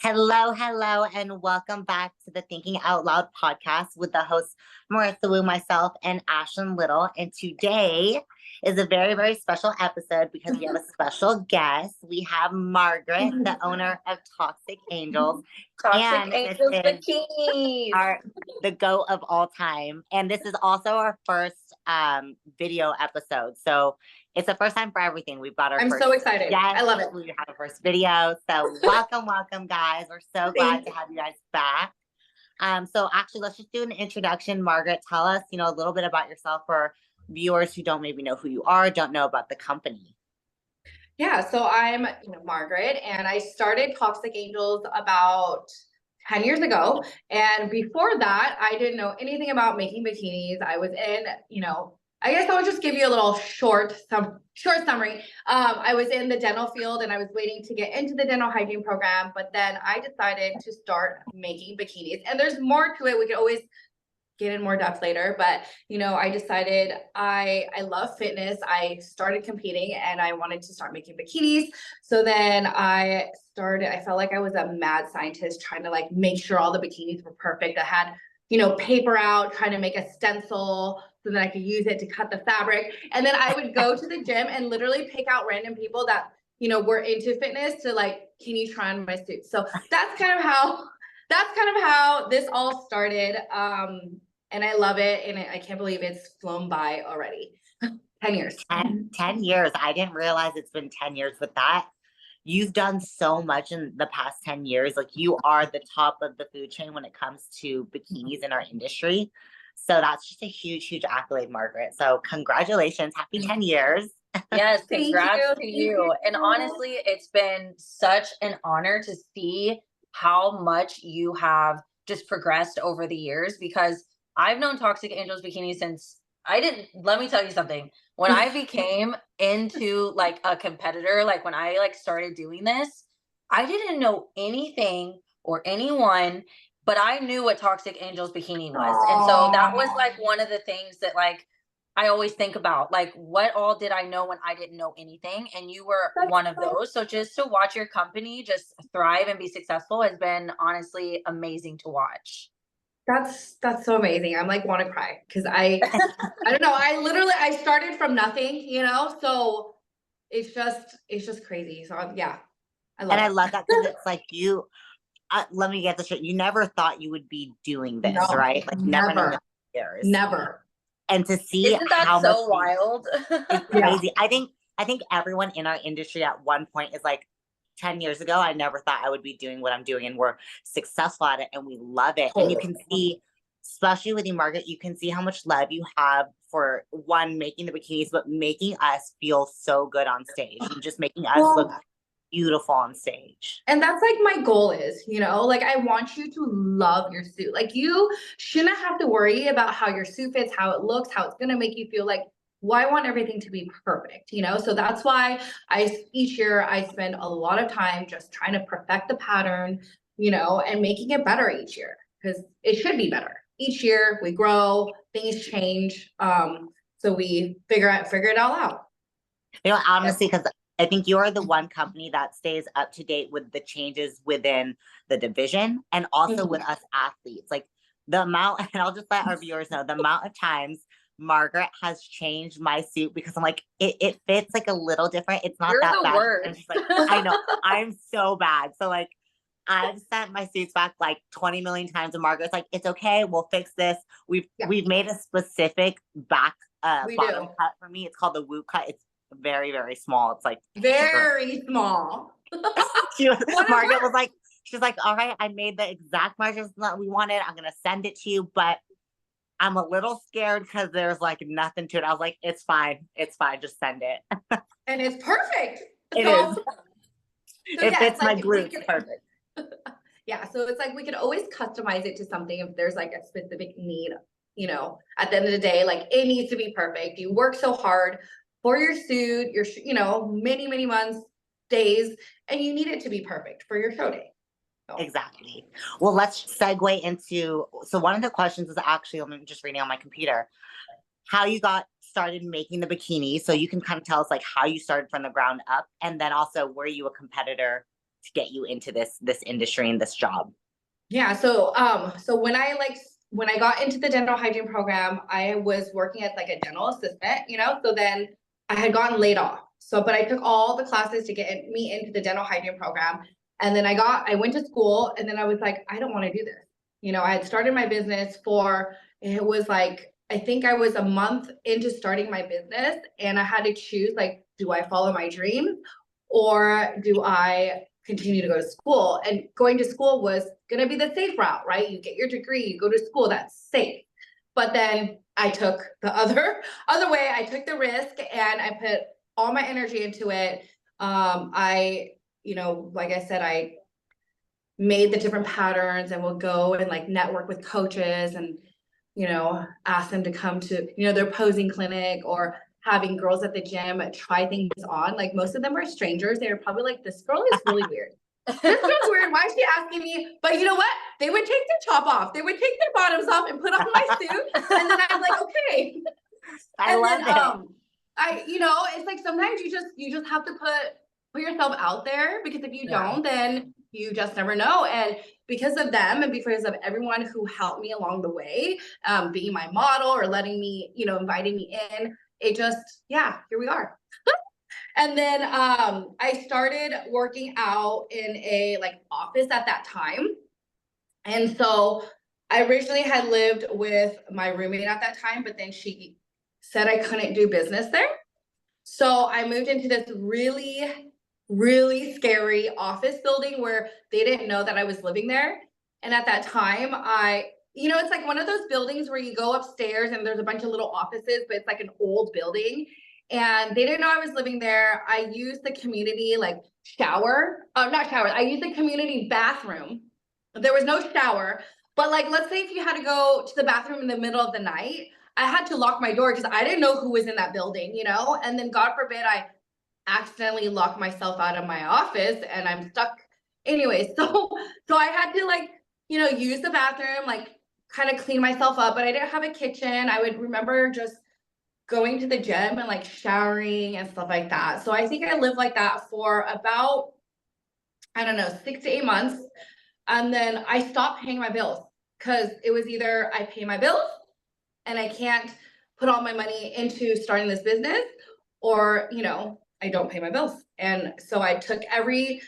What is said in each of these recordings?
Hello, hello, and welcome back to the Thinking Out Loud podcast with the hosts Marissa Wu, myself, and Ashlyn Little. And today is a very, very special episode because we have a special guest. We have Margaret, the owner of Toxic Angelz. Toxic Angelz bikinis. The GOAT of all time. And this is also our first video episode. So it's the first time for everything. We've got our I'm first, so excited. yes, I love it. We have our first video. So welcome, guys. We're so glad to have you guys back. So actually, let's just do an introduction. Margaret, tell us, a little bit about yourself for viewers who don't maybe know who you are, don't know about the company. Yeah, so I'm Margaret, and I started Toxic Angelz about 10 years ago. And before that, I didn't know anything about making bikinis. I was in, I guess I'll just give you a little short summary. I was in the dental field and I was waiting to get into the dental hygiene program, but then I decided to start making bikinis. And there's more to it. We could always get in more depth later, but I decided I love fitness. I started competing and I wanted to start making bikinis. So then I felt like I was a mad scientist trying to make sure all the bikinis were perfect. I had paper out, trying to make a stencil so that I could use it to cut the fabric. And then I would go to the gym and literally pick out random people that, were into fitness to can you try on my suit? So that's kind of how this all started. And I love it. And I can't believe it's flown by already. 10 years. 10 years. I didn't realize it's been 10 years with that. You've done so much in the past 10 years. You are the top of the food chain when it comes to bikinis in our industry. So that's just a huge, huge accolade, Margaret. So congratulations. Happy 10 years. Yes, congrats to you. And honestly, it's been such an honor to see how much you have just progressed over the years, because I've known Toxic Angelz Bikini since let me tell you something. When I became into a competitor, when I started doing this, I didn't know anything or anyone, but I knew what Toxic Angelz Bikini was. And so that was one of the things that I always think about, what all did I know when I didn't know anything? And you were one of those. So just to watch your company just thrive and be successful has been honestly amazing to watch. That's so amazing. I'm want to cry because I don't know. I started from nothing, so it's just crazy. So yeah, I love that because it's let me get this straight. You never thought you would be doing this, right? Never. Never. And to see Isn't that how so wild? It's crazy. Yeah. I think everyone in our industry at one point is 10 years ago, I never thought I would be doing what I'm doing, and we're successful at it and we love it. And you can see, especially with you, Margaret, you can see how much love you have for making the bikinis, but making us feel so good on stage and just making us look beautiful on stage. And that's my goal is, I want you to love your suit. You shouldn't have to worry about how your suit fits, how it looks, how it's going to make you feel. I want everything to be perfect, so that's why each year I spend a lot of time just trying to perfect the pattern, and making it better each year, because it should be better. Each year we grow, things change. So we figure it all out. Honestly, because I think you're the one company that stays up to date with the changes within the division and also with us athletes. The amount, and I'll just let our viewers know, the amount of times Margaret has changed my suit because I'm it fits a little different. It's not You're that the bad. worst. I know, I'm so bad. So I've sent my suits back 20 million times, and Margaret's it's okay, we'll fix this. We've made a specific back bottom cut for me. It's called the Woo cut. It's very, very small. It's very small. Margaret was she's all right, I made the exact measurements that we wanted. I'm gonna send it to you, but I'm a little scared because there's nothing to it. I was it's fine, just send it. And it's perfect. It is. It fits my glutes perfect. Yeah, so it's we could always customize it to something if there's a specific need. At the end of the day, it needs to be perfect. You work so hard for your suit, your many months, days, and you need it to be perfect for your show day. Exactly. Well, let's segue into, so one of the questions is actually, I'm just reading on my computer, how you got started making the bikini. So you can kind of tell us how you started from the ground up, and then also were you a competitor to get you into this industry and this job? Yeah. So, so when I got into the dental hygiene program, I was working as like a dental assistant, you know, so then I had gotten laid off. So, but I took all the classes to get me into the dental hygiene program. And then I went to school, and then I was like, I don't want to do this. You know, I had started my business it was like, I think I was a month into starting my business, and I had to choose, like, do I follow my dreams or do I continue to go to school? And going to school was going to be the safe route, right? You get your degree, you go to school, that's safe. But then I took the other way. I took the risk and I put all my energy into it. You know, like I said, I made the different patterns and will go and like network with coaches and, you know, ask them to come to, you know, their posing clinic, or having girls at the gym try things on. Like, most of them were strangers. They were probably like, this girl is really weird. This girl's weird. Why is she asking me? But you know what? They would take their top off. They would take their bottoms off and put on my suit. And then I'm like, okay. I love it. You know, it's like, sometimes you just have to put yourself out there, because if you don't, then you just never know. And because of them, and because of everyone who helped me along the way, being my model or letting me, you know, inviting me in, it just, here we are. And then I started working out in a like office at that time. And so I originally had lived with my roommate at that time, but then she said I couldn't do business there. So I moved into this really, really scary office building where they didn't know that I was living there. And at that time, you know, it's like one of those buildings where you go upstairs and there's a bunch of little offices, but it's like an old building. And they didn't know I was living there. I used the community like I used the community bathroom. There was no shower, but like, let's say if you had to go to the bathroom in the middle of the night, I had to lock my door because I didn't know who was in that building, you know? And then God forbid I accidentally lock myself out of my office and I'm stuck. Anyway, so I had to, like, you know, use the bathroom, like kind of clean myself up, but I didn't have a kitchen. I would remember just going to the gym and like showering and stuff like that. So I think I lived like that for about, I don't know, 6 to 8 months. And then I stopped paying my bills, because it was either I pay my bills and I can't put all my money into starting this business, or, you know, I don't pay my bills. And so I took every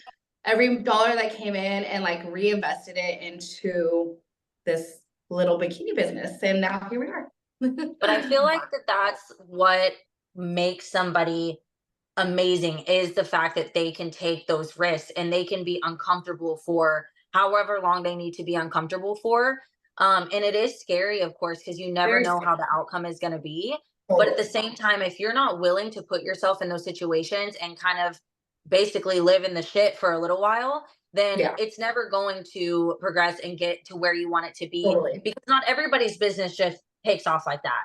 dollar that came in and like reinvested it into this little bikini business. And now here we are. But I feel like that's what makes somebody amazing, is the fact that they can take those risks and they can be uncomfortable for however long they need to be uncomfortable for. And it is scary, of course, because you never know how the outcome is going to be. But at the same time, if you're not willing to put yourself in those situations and kind of basically live in the shit for a little while, then it's never going to progress and get to where you want it to be. Because not everybody's business just takes off like that.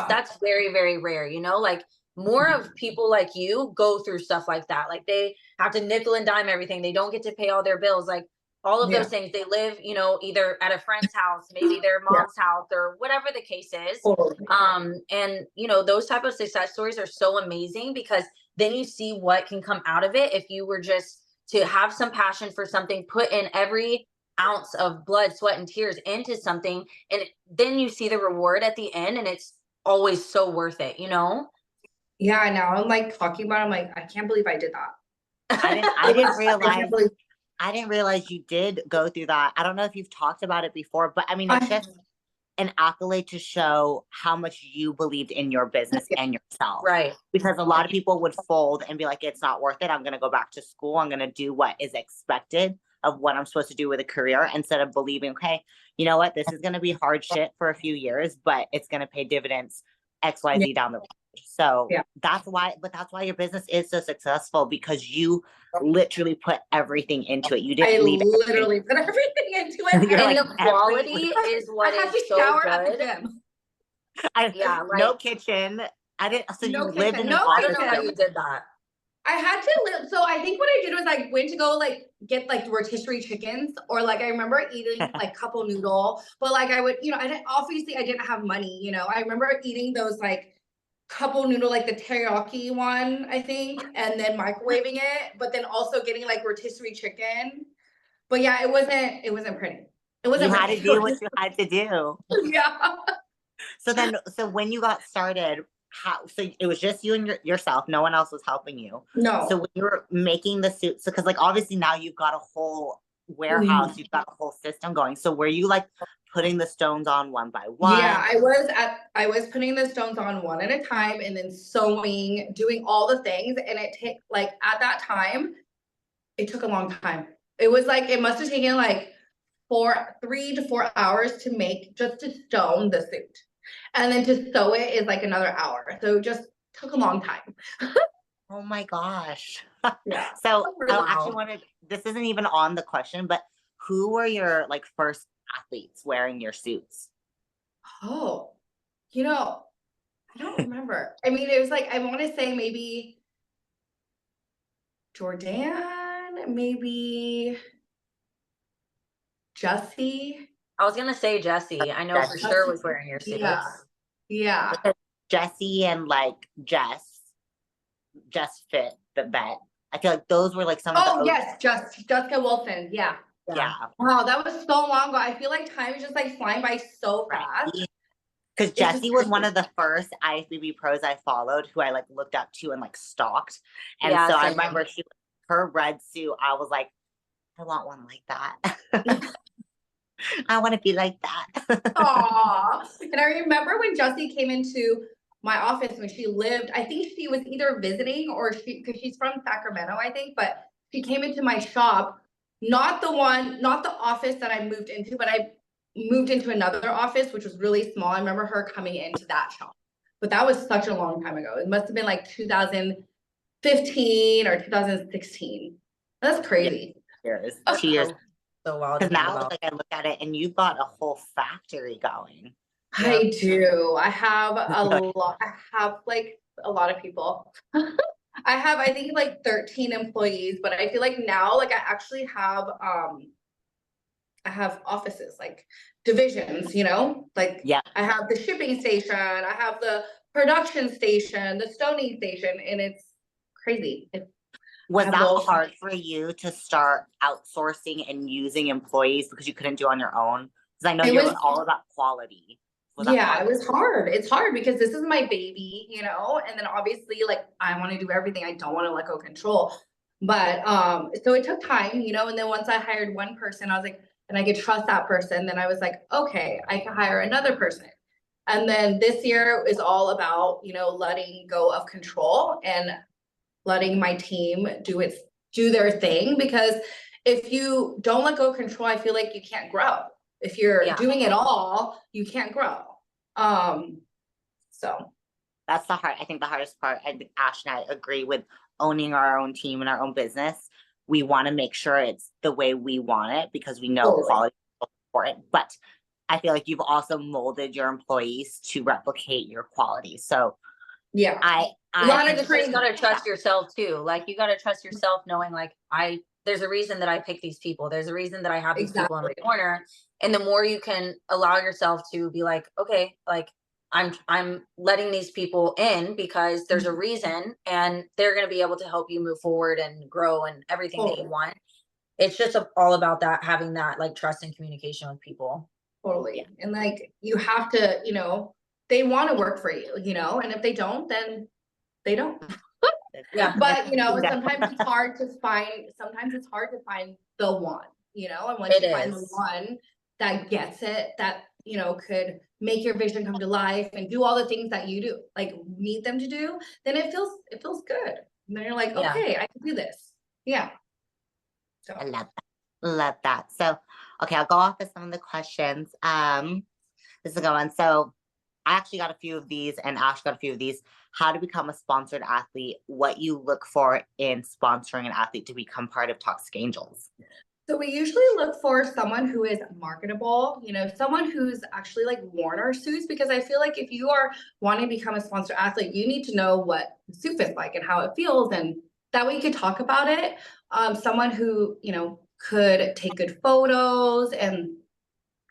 That's very, very rare, you know, like more of people like you go through stuff like that. Like they have to nickel and dime everything. They don't get to pay all their bills. Like all of those things. They live, you know, either at a friend's house, maybe their mom's house, or whatever the case is. And you know, those type of success stories are so amazing, because then you see what can come out of it if you were just to have some passion for something, put in every ounce of blood, sweat, and tears into something, and then you see the reward at the end, and it's always so worth it, you know? Yeah, now I'm like talking about it, I'm like, I can't believe I did that. I didn't realize you did go through that. I don't know if you've talked about it before, but I mean, it's just an accolade to show how much you believed in your business and yourself. Right. Because a lot of people would fold and be like, it's not worth it. I'm going to go back to school. I'm going to do what is expected of what I'm supposed to do with a career, instead of believing, okay, you know what, this is going to be hard shit for a few years, but it's going to pay dividends XYZ down the road. So that's why your business is so successful, because you literally put everything into it. You didn't leave literally put everything into it. And like, the quality is what is so good. At the gym. No kitchen. I didn't. So no you lived in an I don't office. know how you did that. I had to live. So I think what I did was I went to go like get like rotisserie chickens, or like I remember eating like couple noodle, but like I would, you know, I didn't have money, you know. I remember eating those like couple noodle, like the teriyaki one, I think, and then microwaving it, but then also getting like rotisserie chicken. But yeah, it wasn't pretty. It You wasn't had to pretty. do what you had to do. Yeah. So when you got started, so it was just you and yourself, no one else was helping you. No. So when you were making the suits, because like obviously now you've got a whole warehouse, you've got a whole system going. So were you like putting the stones on one by one? Yeah, I was putting the stones on one at a time and then sewing, doing all the things. And it take like at that time, it took a long time. It was like it must have taken like 3 to 4 hours to make just to stone the suit. And then to sew it is like another hour. So it just took a long time. Oh my gosh. Yeah. So I Wow. actually wanted, this isn't even on the question, but who were your like first athletes wearing your suits? Oh, you know, I don't remember. I mean, it was like I want to say maybe Jordan, maybe Jessie. I was gonna say Jessie. I know for Jessie. sure was wearing your suits. Yeah. Yeah. Because Jessie and like Jess fit the bet. I feel like those were like some of the Oh yes, Jessica Wilson. Yeah. yeah. Wow, that was so long ago. I feel like time is just like flying by so fast. Because It's just Jessie was one crazy. of the first IFBB pros I followed who I like looked up to and like stalked. And Yeah, so I same. remember her red suit, I was like, I want one like that. I want to be like that. Aw. And I remember when Jessie came into my office when she lived, I think she was either visiting or because she's from Sacramento, I think, but she came into my shop, not the office that I moved into, but I moved into another office, which was really small. I remember her coming into that shop, but that was such a long time ago. It must have been like 2015 or 2016. That's crazy. Years, That's 2 years. so wild to Because think now about. like I look at it and you've got a whole factory going. I do. I have a lot. I have like a lot of people. I think like 13 employees, but I feel like now like I actually have I have offices, like divisions, you know? Like Yeah. I have the shipping station, I have the production station, the stoning station, and it's crazy. Was have that those- hard for you to start outsourcing and using employees because you couldn't do it on your own? Because I know It you're was- all about quality. Was that Yeah, hard? it was hard. It's hard because this is my baby, you know, and then obviously like I want to do everything. I don't want to let go of control. But so it took time, you know, and then once I hired one person, I was like, and I could trust that person, then I was like, okay, I can hire another person. And then this year is all about, you know, letting go of control and letting my team do their thing, because if you don't let go of control, I feel like you can't grow. If you're Yeah. doing it all, you can't grow. So That's I think the hardest part. I think Ash and I agree with owning our own team and our own business. We want to make sure it's the way we want it because we know Totally. quality is important. But I feel like you've also molded your employees to replicate your quality. So yeah, I lot of You training. just gotta trust yourself too. Like you gotta trust yourself, knowing like there's a reason that I pick these people. There's a reason that I have these people in my corner. And the more you can allow yourself to be like, okay, like I'm letting these people in because there's a reason, and they're gonna be able to help you move forward and grow and everything that you want. It's just all about that, having that like trust and communication with people. Totally. And like you have to, you know, they want to work for you, you know, and if they don't, then they don't. Yeah. But you know, Yeah. sometimes it's hard to find the one, you know, and once It you find the is. one that gets it, that, you know, could make your vision come to life and do all the things that you do, like need them to do, then it feels good. And then you're like, Yeah. okay, I can do this. Yeah. So love that. Love that. So, okay, I'll go off of some of the questions. This is a good one. So I actually got a few of these and Ash got a few of these. How to become a sponsored athlete, what you look for in sponsoring an athlete to become part of Toxic Angels. So we usually look for someone who is marketable, you know, someone who's actually like worn our suits, because I feel like if you are wanting to become a sponsored athlete, you need to know what the suit fits like and how it feels, and that way you could talk about it. Someone who, you know, could take good photos and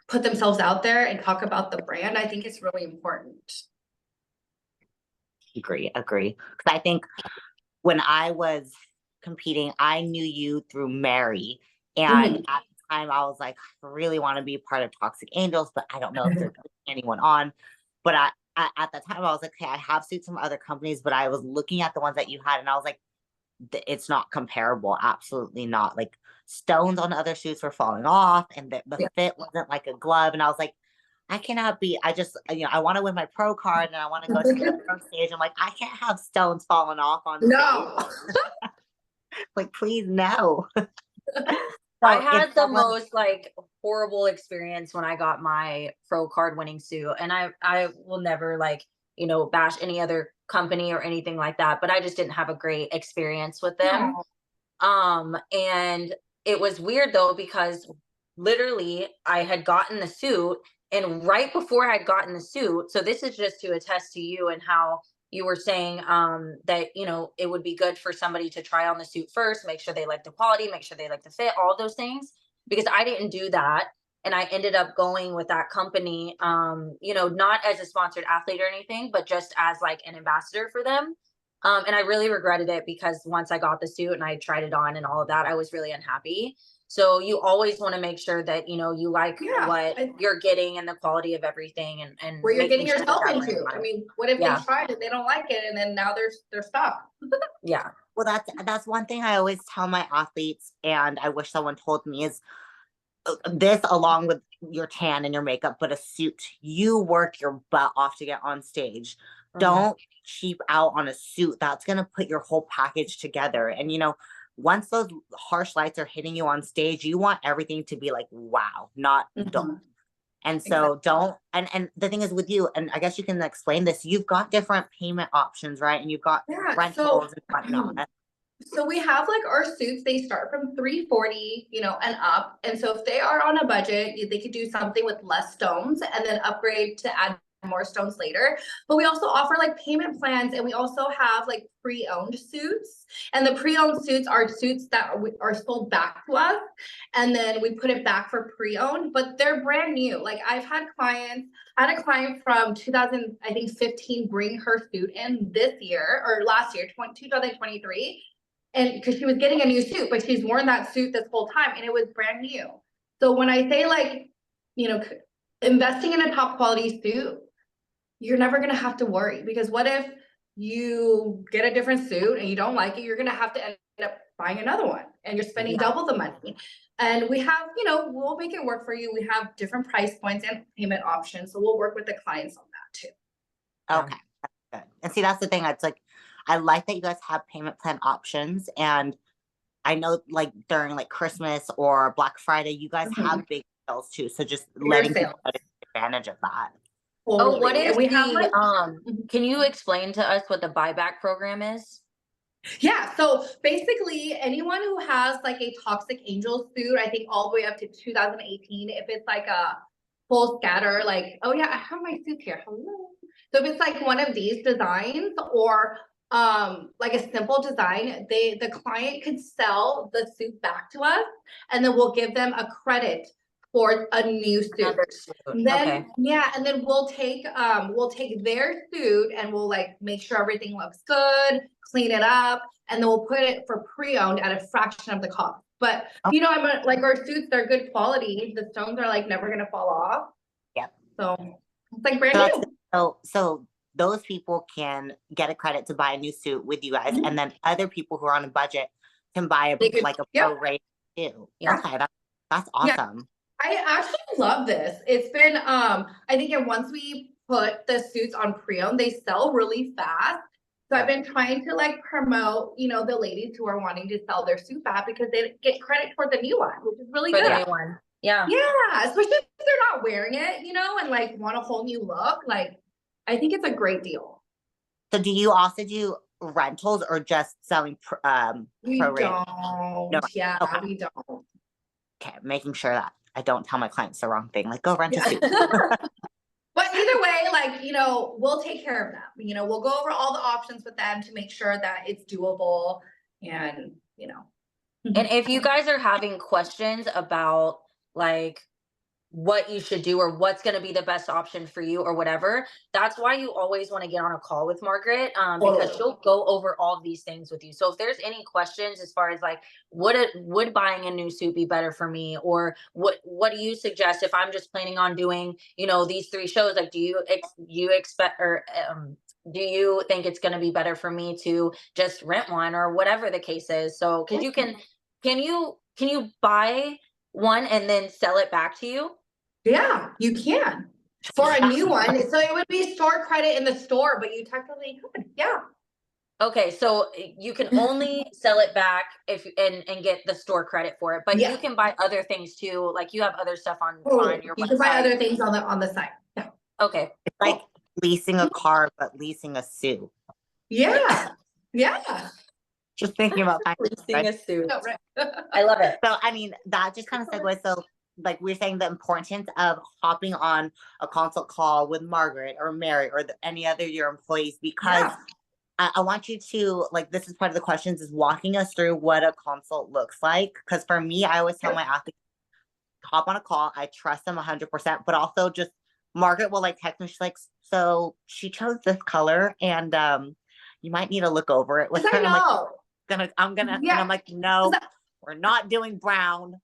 put themselves out there and talk about the brand. I think it's really important. Agree. Because I think when I was competing, I knew you through Mary. And Mhm. at the time I was like, I really want to be part of Toxic Angels, but I don't know if there's anyone on. But at the time I was like, okay, I have suits from other companies, but I was looking at the ones that you had and I was like, it's not comparable. Absolutely not. Like stones on other suits were falling off and the Yeah. fit wasn't like a glove. And I was like, I cannot be, I just, I want to win my pro card and I want to go to the pro stage. I'm like, I can't have stones falling off on stage. No. Like, please, no. I So if had the someone, most like horrible experience when I got my pro card winning suit. And I will never like, bash any other company or anything like that, but I just didn't have a great experience with them. No. And it was weird though, because literally I had gotten the suit, and right before I had gotten the suit, so this is just to attest to you and how you were saying that, it would be good for somebody to try on the suit first, make sure they like the quality, make sure they like the fit, all those things, because I didn't do that. And I ended up going with that company, not as a sponsored athlete or anything, but just as like an ambassador for them. And I really regretted it because once I got the suit and I tried it on and all of that, I was really unhappy. So you always want to make sure that, you like Yeah. what you're getting and the quality of everything, and Where you're making getting sure yourself that into. I mean, what if Yeah. they tried it, they don't like it, and then now they're stuck. Yeah. well, that's one thing I always tell my athletes, and I wish someone told me is this along with your tan and your makeup, but a suit, you work your butt off to get on stage. Don't cheap out on a suit. That's going to put your whole package together. And, once those harsh lights are hitting you on stage, you want everything to be like, wow, not dull. And so don't, and the thing is with you, and I guess you can explain this, you've got different payment options, right? And you've got rentals and whatnot. So we have like our suits, they start from 340, and up. And so if they are on a budget, they could do something with less stones and then upgrade to add more stones later. But we also offer like payment plans, and we also have like pre-owned suits. And the pre-owned suits are suits that are sold back to us, and then we put it back for pre-owned, but they're brand new. Like I had a client from 2000, I think 15, bring her suit in this year or last year, 2023. And because she was getting a new suit, but she's worn that suit this whole time and it was brand new. So when I say like, investing in a top quality suit, you're never going to have to worry, because what if you get a different suit and you don't like it, you're going to have to end up buying another one and you're spending double the money. And we have, we'll make it work for you. We have different price points and payment options. So we'll work with the clients on that too. Okay. That's good. And see, that's the thing. It's like, I like that you guys have payment plan options. And I know like during like Christmas or Black Friday, you guys have big sales too. So just letting people take advantage of that. Oh, what is we the, have like, can you explain to us what the buyback program is? Yeah, so basically anyone who has like a Toxic Angel suit, I think all the way up to 2018, if it's like a full scatter, like, oh yeah, I have my suit here, hello. So if it's like one of these designs or like a simple design, the client could sell the suit back to us, and then we'll give them a credit for a new suit. Then and then we'll take their suit and we'll like make sure everything looks good, clean it up, and then we'll put it for pre-owned at a fraction of the cost. But I'm like, our suits, they're good quality. The stones are like never gonna fall off. Yep. So it's like brand new. So those people can get a credit to buy a new suit with you guys, and then other people who are on a budget can buy a pro rate too. Yeah. Okay, that's awesome. Yeah. I actually love this. It's been I think once we put the suits on pre-owned, they sell really fast. So I've been trying to like promote, the ladies who are wanting to sell their suit back, because they get credit for the new one, which is really good. The new one. Yeah. Yeah, especially if they're not wearing it, and like want a whole new look. Like, I think it's a great deal. So do you also do rentals or just selling we pro rate? Don't. No. Yeah, Okay. we don't. Okay, making sure that I don't tell my clients the wrong thing. Like, go rent a suit. But either way, like, we'll take care of them. We'll go over all the options with them to make sure that it's doable, and, And if you guys are having questions about like what you should do or what's going to be the best option for you or whatever. That's why you always want to get on a call with Margaret, because she'll go over all of these things with you. So if there's any questions as far as like, would buying a new suit be better for me? Or what do you suggest if I'm just planning on doing, you know, these 3 shows? Like, do you expect, or do you think it's going to be better for me to just rent one or whatever the case is? So, cause can you buy one and then sell it back to you? Yeah, you can for a new one. So it would be store credit in the store, but you technically could. Yeah. Okay, so you can only sell it back if and get the store credit for it, but you can buy other things too. Like you have other stuff on your you website. can buy other things on the site. Yeah. Okay. It's like leasing a car, but leasing a suit. Yeah. Yeah. Just thinking about leasing a suit. No, right. I love it. So, I mean, that just kind of segues. So, like we're saying, the importance of hopping on a consult call with Margaret or Mary or any other of your employees, because I want you to, like, this is part of the questions, is walking us through what a consult looks like. Because for me, I always tell my athletes, hop on a call. I trust them 100%, but also just Margaret will like text me. She's like, so she chose this color, and you might need to look over it with her. I know. I'm gonna, and I'm like, no, we're not doing brown.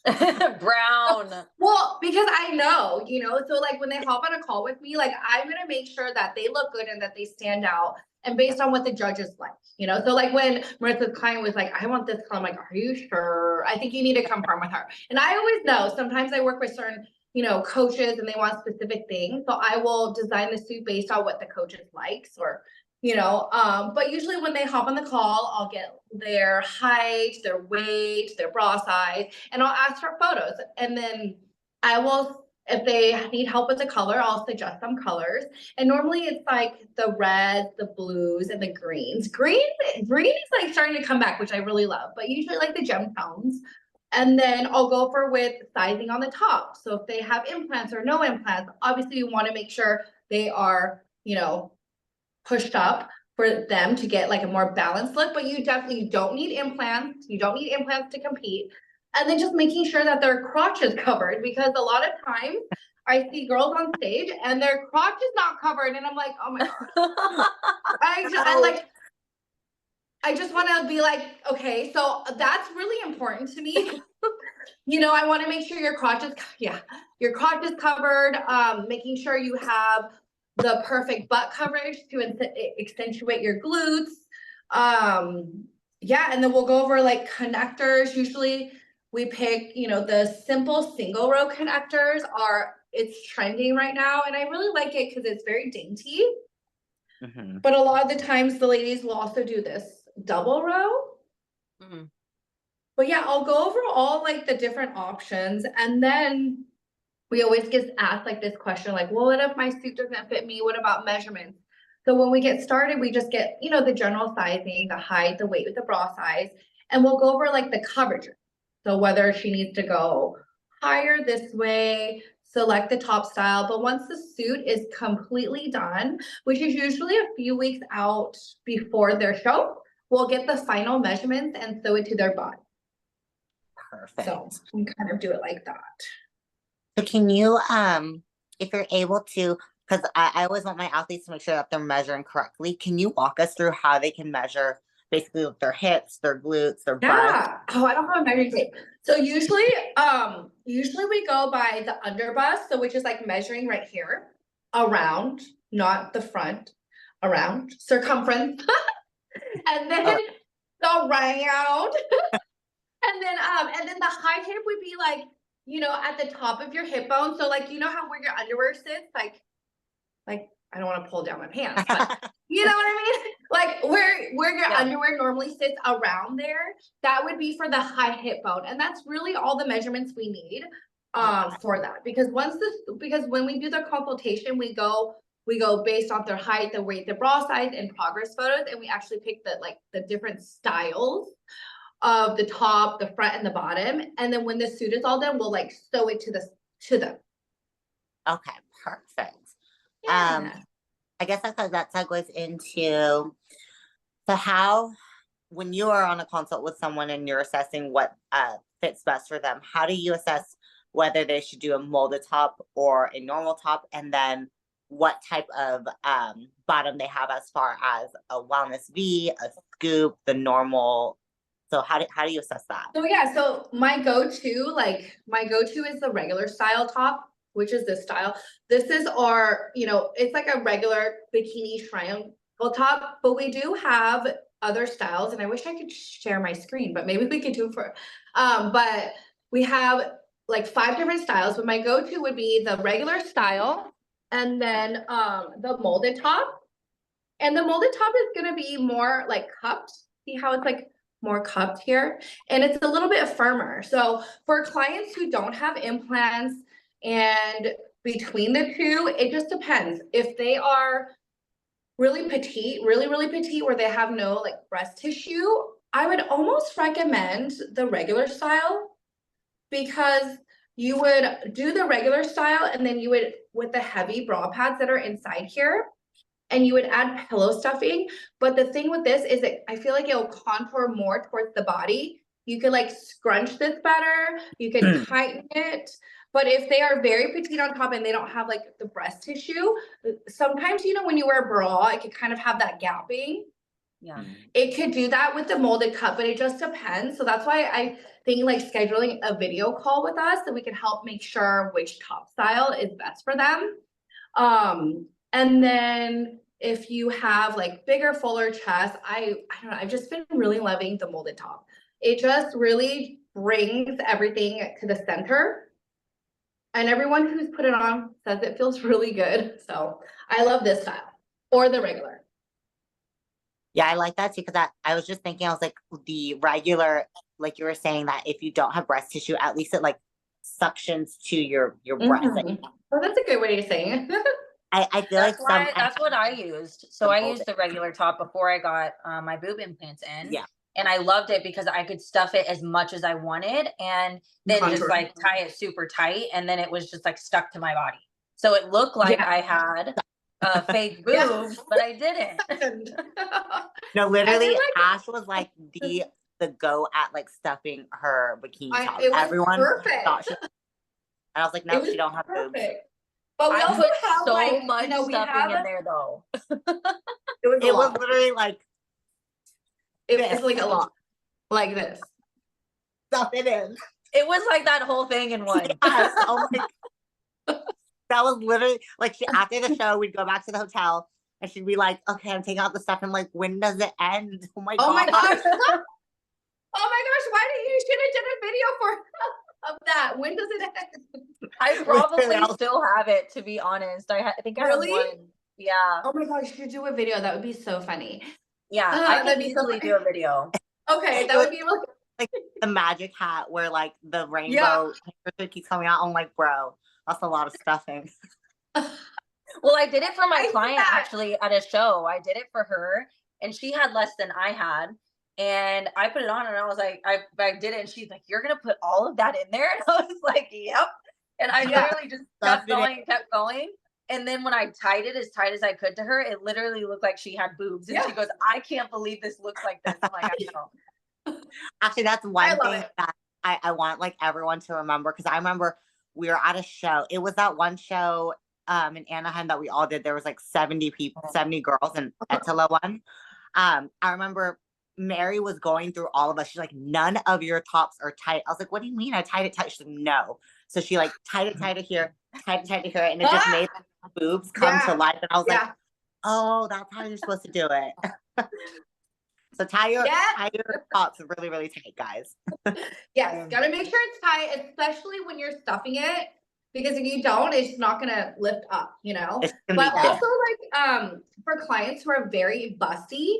Brown. Well, because I know, you know, so like when they hop on a call with me, like I'm gonna make sure that they look good and that they stand out, and based on what the judges like, you know. So like when Marissa's client was like, I want this color, I'm like, are you sure? I think you need to confirm with her. And I always know, sometimes I work with certain, you know, coaches and they want specific things, so I will design the suit based on what the coaches likes, or you know, but usually when they hop on the call, I'll get their height, their weight, their bra size, and I'll ask for photos. And then I will, if they need help with the color, I'll suggest some colors. And normally it's like the reds, the blues, and the greens. Green is like starting to come back, which I really love, but usually like the gem tones. And then I'll go for with sizing on the top. So if they have implants or no implants, obviously you want to make sure they are, you know, pushed up for them to get like a more balanced look, but you definitely don't need implants. You don't need implants to compete. And then just making sure that their crotch is covered, because a lot of times I see girls on stage and their crotch is not covered, and I'm like, oh my god. I just want to be like, okay, so that's really important to me. You know, I want to make sure your crotch is, your crotch is covered, making sure you have the perfect butt coverage to accentuate your glutes. And then we'll go over like connectors. Usually we pick, you know, the simple single row connectors it's trending right now. And I really like it because it's very dainty. Mm-hmm. But a lot of the times the ladies will also do this double row. Mm-hmm. But yeah, I'll go over all like the different options, and then we always get asked like this question, like, well, what if my suit doesn't fit me? What about measurements? So when we get started, we just get, you know, the general sizing, the height, the weight with the bra size, and we'll go over like the coverage. So whether she needs to go higher this way, select the top style. But once the suit is completely done, which is usually a few weeks out before their show, we'll get the final measurements and sew it to their body. Perfect. So we kind of do it like that. So can you, if you're able to, because I always want my athletes to make sure that they're measuring correctly. Can you walk us through how they can measure basically their hips, their glutes, their butts? Oh, I don't have a measuring tape. So usually we go by the underbust, so which is like measuring right here, around, not the front, around, circumference, and then around, and then the high hip would be like, you know, at the top of your hip bone. So like, you know how where your underwear sits, like I don't want to pull down my pants, but you know what I mean? Like where your underwear normally sits around there, that would be for the high hip bone. And that's really all the measurements we need for that. Because when we do the consultation, we go based off their height, the weight, the bra size, and progress photos, and we actually pick the different styles of the top, the front, and the bottom. And then when the suit is all done, we'll like sew it to them. Okay, perfect. Yeah. I guess that segues into, so how, when you are on a consult with someone and you're assessing what fits best for them, how do you assess whether they should do a molded top or a normal top, and then what type of bottom they have as far as a wellness V, a scoop, the normal. So how do you assess that? So yeah, so my go-to is the regular style top, which is this style. This is our, it's like a regular bikini triangle top, but we do have other styles, and I wish I could share my screen, but maybe we could do it for, but we have like 5 different styles, but my go-to would be the regular style, and then the molded top. And the molded top is gonna be more like cupped. See how it's like more cupped here? And it's a little bit firmer. So for clients who don't have implants, and between the two, it just depends. If they are really petite, really petite, where they have no like breast tissue, I would almost recommend the regular style, because you would do the regular style, and then you would, with the heavy bra pads that are inside here, and you would add pillow stuffing. But the thing with this is that I feel like it'll contour more towards the body. You could like scrunch this better, you can tighten it. But if they are very petite on top and they don't have like the breast tissue, sometimes, when you wear a bra, it could kind of have that gapping. Yeah. It could do that with the molded cup, but it just depends. So that's why I think like scheduling a video call with us, so we can help make sure which top style is best for them. And then if you have like bigger, fuller chest, I don't know, I've just been really loving the molded top. It just really brings everything to the center. And everyone who's put it on says it feels really good. So I love this style, or the regular. Yeah, I like that too, because I was just thinking, I was like, the regular, like you were saying, that if you don't have breast tissue, at least it like suctions to your breast. Like, well, that's a good way of saying it. I feel like that's what I used. So I used the regular top before I got my boob implants in. Yeah. And I loved it because I could stuff it as much as I wanted, and then just like tie it super tight, and then it was just like stuck to my body. So it looked like I had fake boobs, but I didn't. No, literally, Ash was like the go at like stuffing her bikini top. Everyone thought she, and I was like, no, she don't have boobs. But we also put have so like, much stuffing in there though. It was literally like, it was like a lot, like this. Stuff it in. It was like that whole thing in one. Yes. Oh my God. That was literally like, after the show, we'd go back to the hotel, and she'd be like, okay, I'm taking out the stuff. I'm like, when does it end? Oh my God. Oh my gosh. Oh my gosh, why did you should have done a video of that? When does it end? I probably still have it, to be honest. I think I have one. Yeah. Oh my gosh, you should do a video. That would be so funny. Yeah, I can easily do a video. Okay, that would be really like the magic hat where like the rainbow keeps coming out. I'm like, bro, that's a lot of stuffing. Well, I did it for my client actually at a show. I did it for her, and she had less than I had. And I put it on, and I was like, I did it, and she's like, "You're gonna put all of that in there?" And I was like, "Yep." And I literally just kept going and kept going. And then when I tied it as tight as I could to her, it literally looked like she had boobs. And she goes, "I can't believe this looks like this." I'm like, I know. Actually, that's one thing that I want like everyone to remember, because I remember we were at a show. It was that one show in Anaheim that we all did. There was like 70 people, 70 girls in Etala one. I remember Mary was going through all of us. She's like, none of your tops are tight. I was like, what do you mean? I tied it tight. She's like, no. So she like tied it tighter here, tied it here, and it just made the boobs come to life. And I was like, oh, that's how you're supposed to do it. So tie your tops really, really tight, guys. Yes, gotta make sure it's tight, especially when you're stuffing it, because if you don't, it's not gonna lift up, But also like for clients who are very busty,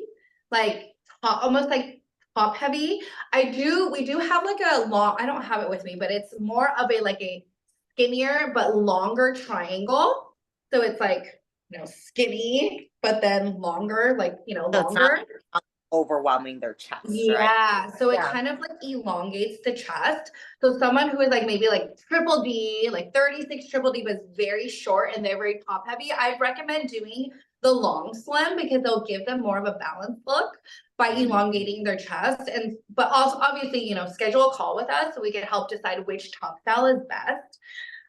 like almost like top heavy, we do have like a long, I don't have it with me, but it's more of a skinnier but longer triangle. So it's like, skinny, but then longer, longer. Overwhelming their chest. Yeah. Right? So it kind of like elongates the chest. So someone who is like maybe like triple D, like 36 triple D, but is very short and they're very top heavy, I'd recommend doing the long slim because they'll give them more of a balanced look by elongating their chest. And but also obviously, you know, schedule a call with us so we can help decide which tuck style is best.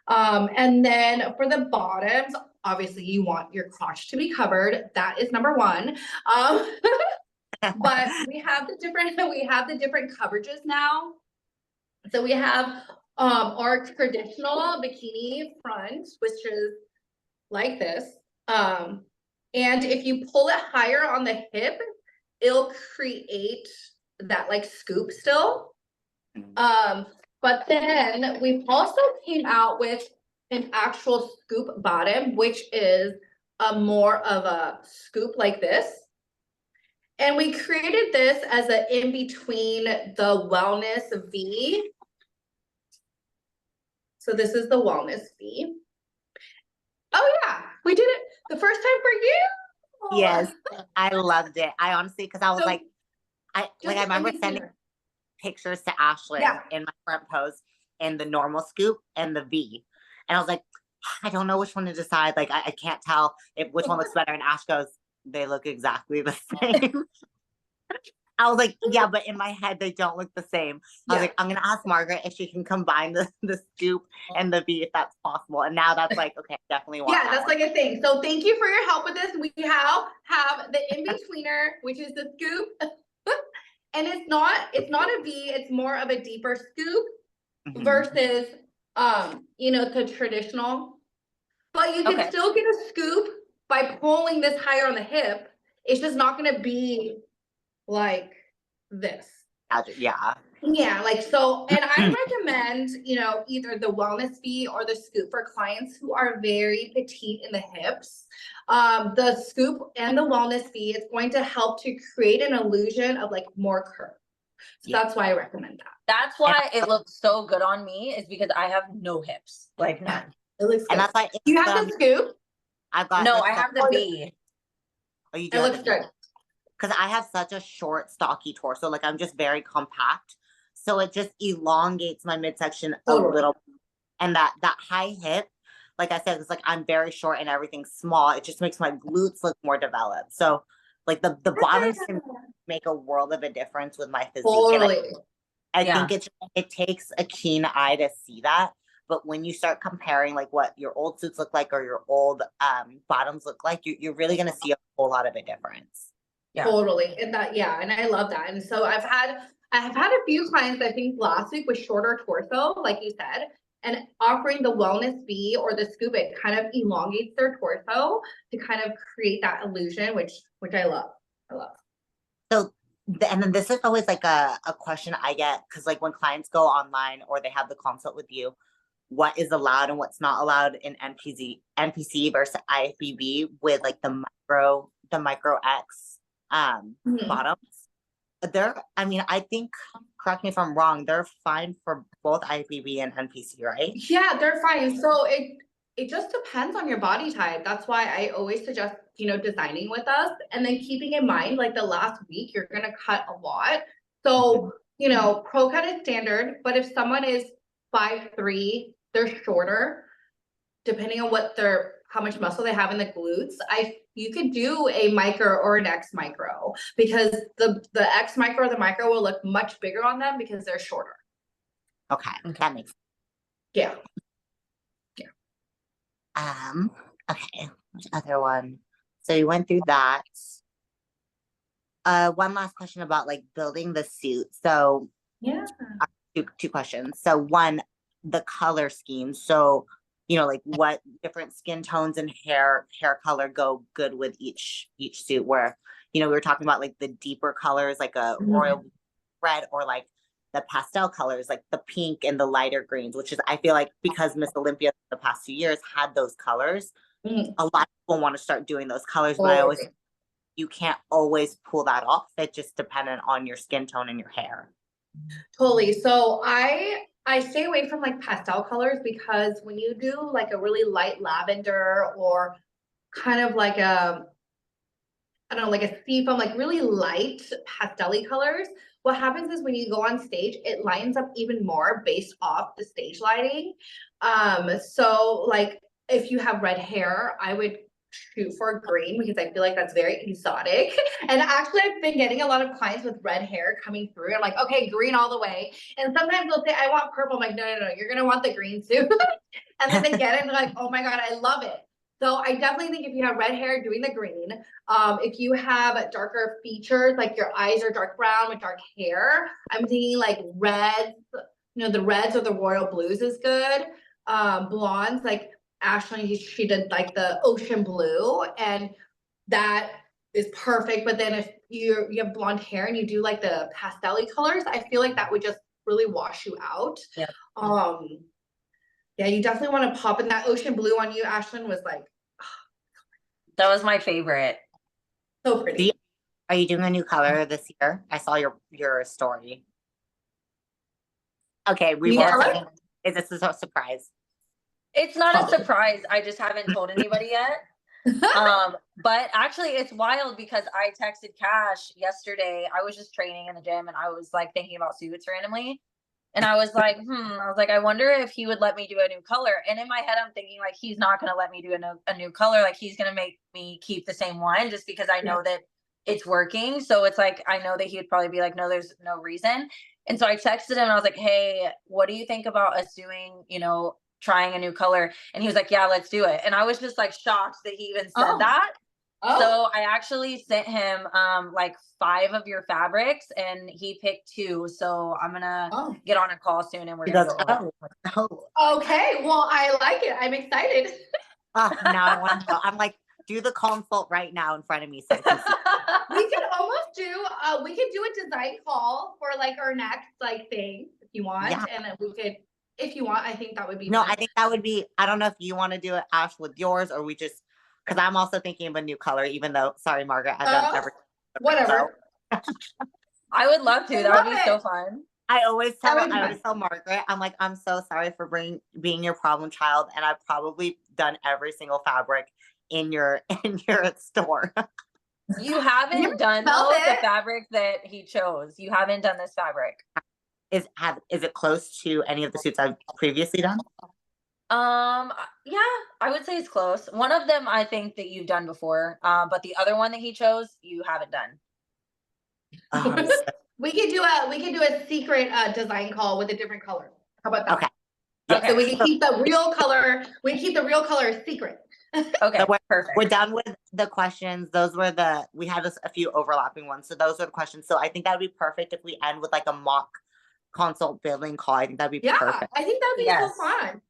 And then for the bottoms, obviously you want your crotch to be covered. That is number one. But we have the different coverages now. So we have our traditional bikini front, which is like this. And if you pull it higher on the hip, it'll create that like scoop still. But then we've also came out with an actual scoop bottom, which is a more of a scoop like this. And we created this as an in-between the wellness V. So this is the wellness V. Oh yeah, we did it the first time for you. Yes, I loved it. I honestly, because I was like, I remember sending pictures to Ashley in my front pose in the normal scoop and the V. And I was like, I don't know which one to decide. Like, I can't tell which one looks better. And Ash goes, they look exactly the same. I was like, yeah, but in my head, they don't look the same. I was like, I'm going to ask Margaret if she can combine the scoop and the V if that's possible. And now that's like, okay, definitely want that. That's like a thing. So thank you for your help with this. We have the in-betweener, which is the scoop. And it's not a V, it's more of a deeper scoop versus, you know, the traditional. But you can still get a scoop by pulling this higher on the hip. It's just not going to be like this. Yeah, like so, and I recommend, you know, either the wellness V or the scoop for clients who are very petite in the hips. The scoop and the wellness V is going to help to create an illusion of like more curve. So that's why I recommend that. That's why it looks so good on me, is because I have no hips, like none. It looks good. And that's why you have the scoop. I've got I have the V. Oh, you do. It looks good. Because I have such a short, stocky torso, like I'm just very compact, so it just elongates my midsection a little. And that high hip, like I said, it's like I'm very short and everything's small. It just makes my glutes look more developed. So, like the bottoms can make a world of a difference with my physique. Totally. I think it takes a keen eye to see that. But when you start comparing like what your old suits look like or your old bottoms look like, you're really gonna see a whole lot of a difference. Totally. And and I love that. And so I've had a few clients, I think last week, with shorter torso, like you said, and offering the wellness V or the scoop, it kind of elongates their torso to kind of create that illusion, which I love. So, and then this is always like a question I get, because like when clients go online or they have the consult with you, what is allowed and what's not allowed in NPC versus IFBB with like the micro X bottoms. I think, correct me if I'm wrong, they're fine for both IFBB and NPC, right? Yeah, they're fine. So it just depends on your body type. That's why I always suggest, you know, designing with us, and then keeping in mind, like the last week, you're going to cut a lot. So, you know, pro cut is standard, but if someone is 5'3", they're shorter, depending on how much muscle they have in the glutes, you could do a micro or an X micro, because the X micro or the micro will look much bigger on them because they're shorter. Okay. That makes sense. Yeah. Okay, which other one? So you went through that. One last question about like building the suit. So two questions. So one, the color scheme. So, you know, like what different skin tones and hair color go good with each suit, where, you know, we were talking about like the deeper colors, like a royal red, or like the pastel colors, like the pink and the lighter greens, which is, I feel like because Miss Olympia the past few years had those colors, a lot of people want to start doing those colors, but you can't always pull that off. It's just dependent on your skin tone and your hair. Totally. So I stay away from like pastel colors, because when you do like a really light lavender or kind of like like a seafoam, like really light pastel-y colors, what happens is when you go on stage, it lines up even more based off the stage lighting. So like if you have red hair, I would shoot for green because I feel like that's very exotic. And actually, I've been getting a lot of clients with red hair coming through. I'm like, okay, green all the way. And sometimes they'll say, I want purple. I'm like, no, you're going to want the green too. And then they get it and they're like, oh my God, I love it. So I definitely think if you have red hair, doing the green. If you have darker features, like your eyes are dark brown with dark hair, I'm thinking like reds, the reds or the royal blues is good. Blondes, like Ashley, she did like the ocean blue, and that is perfect. But then if you have blonde hair and you do like the pastel-y colors, I feel like that would just really wash you out. Yeah. Yeah, you definitely want to pop in that ocean blue on you. Ashlyn was like, that was my favorite. So pretty. Are you doing a new color this year? I saw your story. Okay, is this a surprise? It's not a surprise. I just haven't told anybody yet. But actually it's wild because I texted Cash yesterday. I was just training in the gym and I was like thinking about suits randomly. And I was like, I wonder if he would let me do a new color. And in my head, I'm thinking like, he's not going to let me do a new color. Like he's going to make me keep the same one just because I know that it's working. So it's like, I know that he would probably be like, no, there's no reason. And so I texted him and I was like, hey, what do you think about us doing, trying a new color? And he was like, yeah, let's do it. And I was just like shocked that he even said that. So I actually sent him like 5 of your fabrics and he picked 2. So I'm gonna get on a call soon and we're gonna go. Okay, well, I like it. I'm excited. Now I want to go. I'm like, do the consult right now in front of me so I can see. We could almost do a design call for like our next like thing if you want. Yeah. And then we could, if you want, I think that would be fun. I think that would be, I don't know if you want to do it, Ash, with yours, or we just, because I'm also thinking of a new color, even though, sorry, Margaret, I've done everything. Whatever. I would love to. That would be so fun. I always tell Margaret, I'm like, I'm so sorry for being your problem child, and I've probably done every single fabric in your store. You haven't done the fabric that he chose. You haven't done this fabric. Is it close to any of the suits I've previously done? Yeah, I would say it's close. One of them I think that you've done before, but the other one that he chose, you haven't done. We could do a secret design call with a different color. How about that? Okay. Yeah. So we can keep the real color. We keep the real color secret. Okay, so perfect. We're done with the questions. Those were we had a few overlapping ones. So those are the questions. So I think that would be perfect if we end with like a mock consult building call. I think that'd be perfect. I think that'd be so fun.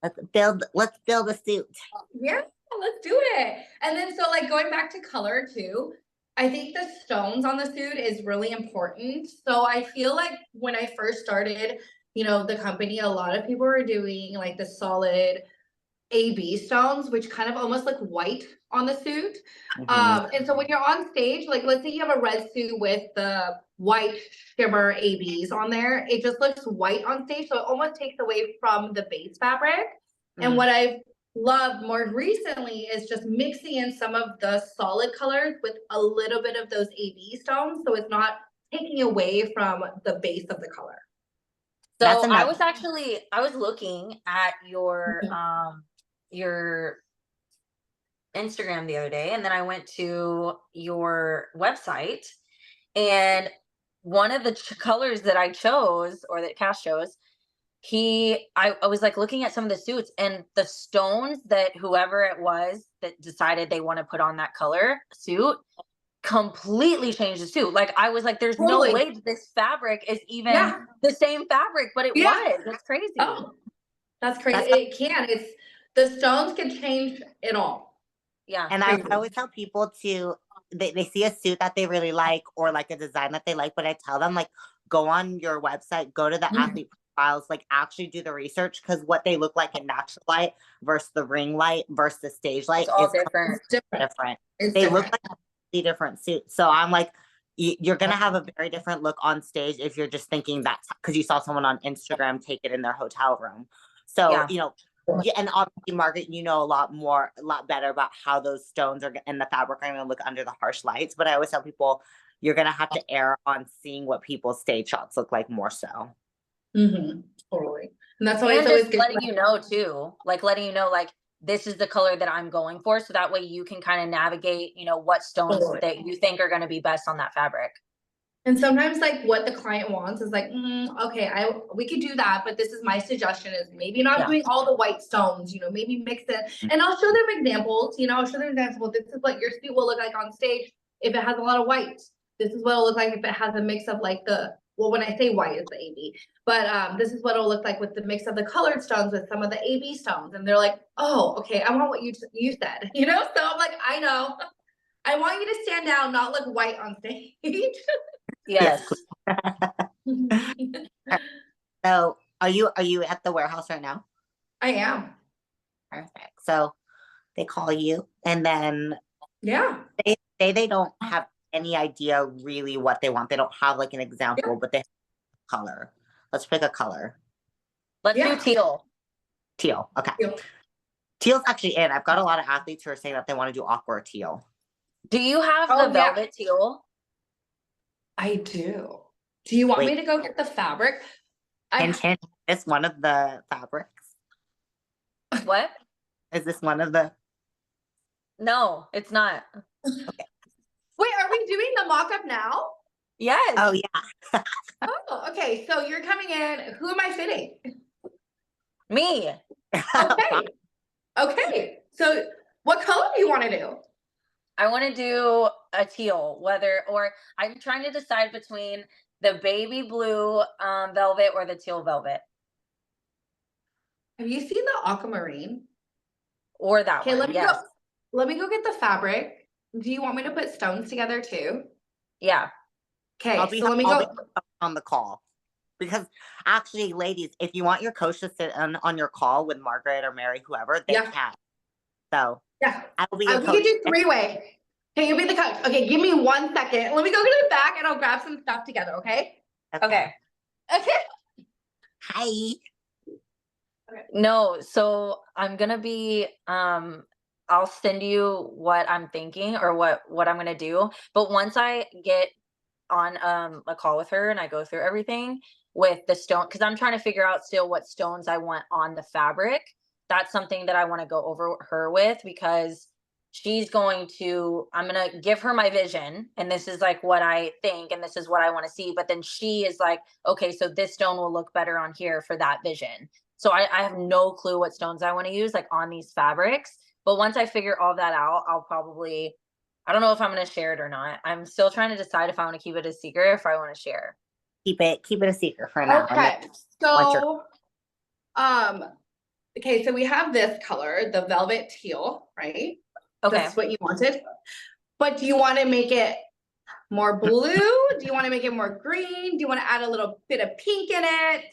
Let's build a suit. Yeah, let's do it. And then so like going back to color too, I think the stones on the suit is really important. So I feel like when I first started, the company, a lot of people were doing like the solid AB stones, which kind of almost look white on the suit. And so when you're on stage, like let's say you have a red suit with the white shimmer ABs on there, it just looks white on stage. So it almost takes away from the base fabric. And what I've loved more recently is just mixing in some of the solid colors with a little bit of those AB stones. So it's not taking away from the base of the color. So I was looking at your Instagram the other day, and then I went to your website, and one of the colors that I chose, or that Cash chose, I was like looking at some of the suits, and the stones that whoever it was that decided they want to put on that color suit completely changed the suit. Like I was like, there's no way this fabric is even the same fabric, but it was. That's crazy. Oh, that's crazy. The stones can change it all. Yeah. And I always tell people they see a suit that they really like or like a design that they like, but I tell them like, go on your website, go to the athlete profiles, like actually do the research, because what they look like in natural light versus the ring light versus the stage light is different. They look like different suits. So I'm like, you're gonna have a very different look on stage if you're just thinking that's because you saw someone on Instagram take it in their hotel room. So and obviously, Margaret, a lot better about how those stones and the fabric are going to look under the harsh lights. But I always tell people you're going to have to err on seeing what people's stage shots look like more so. Totally. And that's why it's always good. Letting you know too, like letting you know, like this is the color that I'm going for. So that way you can kind of navigate, you know, what stones that you think are going to be best on that fabric. And sometimes like what the client wants is like, okay, we could do that, but this is my suggestion is maybe not doing all the white stones, you know, maybe mix it. And I'll show them examples, you know, I'll show them examples. This is what your suit will look like on stage if it has a lot of white. This is what it'll look like if it has a mix of like well, when I say white is the AB, but this is what it'll look like with the mix of the colored stones with some of the AB stones. And they're like, oh, okay, I want what you said, you know? So I'm like, I know. I want you to stand out, not look white on stage. Yes. So are you at the warehouse right now? I am. Perfect. So they call you and then they don't have any idea really what they want. They don't have like an example, but they have a color. Let's pick a color. Let's do teal. Teal. Okay. Teal's actually in. I've got a lot of athletes who are saying that they want to do aqua teal. Do you have the velvet teal? I do. Do you want me to go get the fabric? Is one of the fabrics? What? Is this one of the? No, it's not. Okay. Wait, are we doing the mock-up now? Yes. Oh yeah. Oh, okay. So you're coming in. Who am I fitting? Me. Okay. Okay. So what color do you want to do? I want to do a teal, or I'm trying to decide between the baby blue velvet or the teal velvet. Have you seen the aquamarine? Or that one, let me go get the fabric. Do you want me to put stones together too? Yeah. Okay, so let me go on the call. Because actually, ladies, if you want your coach to sit on your call with Margaret or Mary, whoever, they can. So I will be we can do three-way. Can you be the coach? Okay, give me 1 second. Let me go to the back and I'll grab some stuff together, okay? Okay. Hi. Okay. No, so I'm gonna be I'll send you what I'm thinking or what I'm gonna do. But once I get on a call with her and I go through everything with the stone, because I'm trying to figure out still what stones I want on the fabric. That's something that I want to go over her with, because I'm going to give her my vision, and this is like what I think and this is what I want to see, but then she is like, okay, so this stone will look better on here for that vision. So I have no clue what stones I want to use like on these fabrics, but once I figure all that out, I don't know if I'm going to share it or not. I'm still trying to decide if I want to keep it a secret or if I want to share. Keep it a secret for now. Okay. So okay, so we have this color, the velvet teal, right? Okay. That's what you wanted. But do you want to make it more blue? Do you want to make it more green? Do you want to add a little bit of pink in it?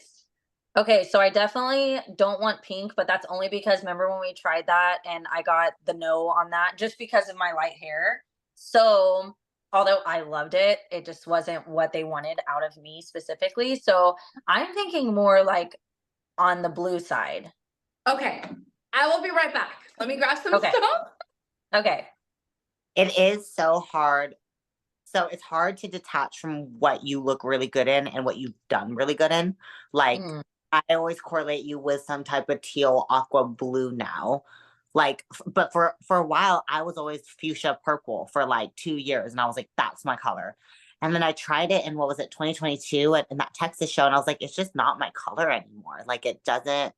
Okay, so I definitely don't want pink, but that's only because remember when we tried that and I got the no on that just because of my light hair. So although I loved it, it just wasn't what they wanted out of me specifically. So I'm thinking more like on the blue side. Okay, I will be right back. Let me grab some stuff. Okay. It is so hard. So it's hard to detach from what you look really good in and what you've done really good in. Like I always correlate you with some type of teal, aqua blue now. Like, but for a while, I was always fuchsia purple for like 2 years. And I was like, that's my color. And then I tried it in, 2022 in that Texas show. And I was like, it's just not my color anymore. Like it doesn't